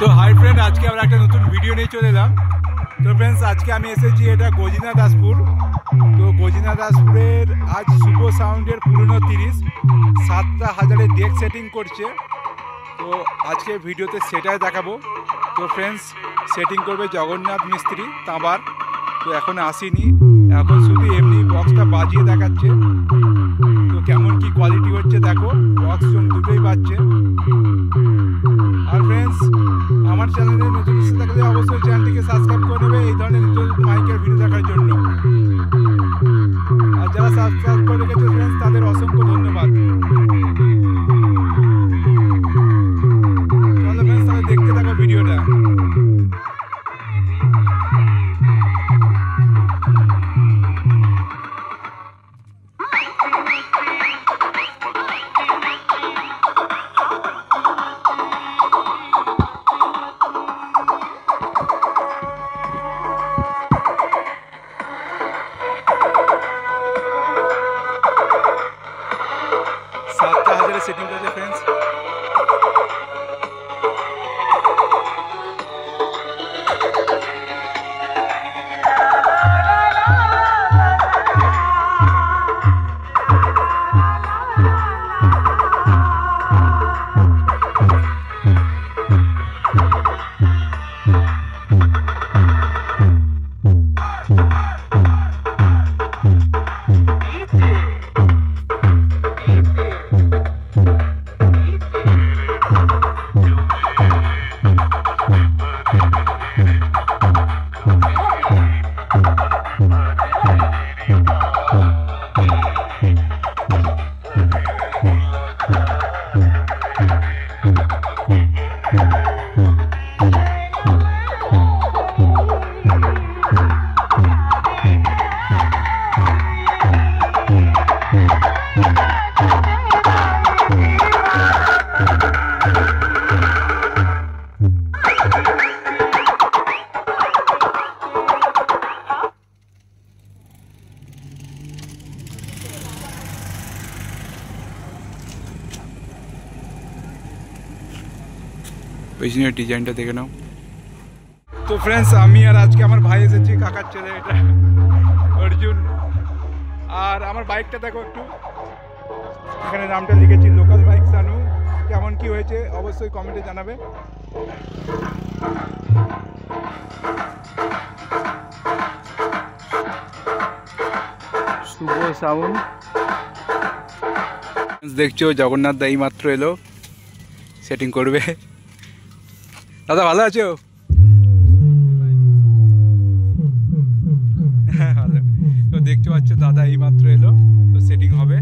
তো hi friend, আজকে আমরা একটা নতুন ভিডিও নিয়ে চলে এলাম। তো ফ্রেন্ডস, আজকে আমি এসেছি এটা গজিনা দাসপুর। তো গজিনা দাসপুরের আজ শুভ সাউন্ডের পুরনো 7,000 ডেক সেটিং করছে। তো আজকে ভিডিওতে সেটাই দেখাবো। তো ফ্রেন্ডস, সেটিং করবে জগন্নাথ মিস্ত্রি তাঁবার। তো এখন আসেনি, এখন শুধু এমনি বক্সটা বাজিয়ে দেখাচ্ছে। তো কেমন কি কোয়ালিটি হচ্ছে দেখো, বক্স দুটোই বাজছে। আর ফ্রেন্ডস, আমার চ্যানেলে নতুন এসে থাকলে অবশ্যই চ্যানেলটিকে সাবস্ক্রাইব করে নেবে এই ধরনের নতুন মাইকের ভিডিও দেখার জন্য। আর যারা সাবস্ক্রাইব করে রেখেছে ফ্রেন্ডস, তাদের অসংখ্য ধন্যবাদ। চলো ফ্রেন্ডস, তাহলে দেখতে থাকো ভিডিওটা। সেটিং করছে ফ্রেন্ডস। পেছনের ডিজাইনটা দেখে নাও। তো ফ্রেন্ডস, আমি আর আজকে আমার ভাই এসেছি, কাকার ছেলে এটা অর্জুন। আর আমার বাইকটা দেখো একটু, এখানে নামটা লিখেছি লোকাল বাইক সানু। কেমন কি হয়েছে অবশ্যই কমেন্টে জানাবে। শুভ সাউন্ড দেখছো, জগন্নাথ দা এই মাত্র এলো, সেটিং করবে। দাদা ভালো আছো? হ্যাঁ ভালো। তো দেখতে পাচ্ছ দাদা এই মাত্র এলো, তো সেটিং হবে।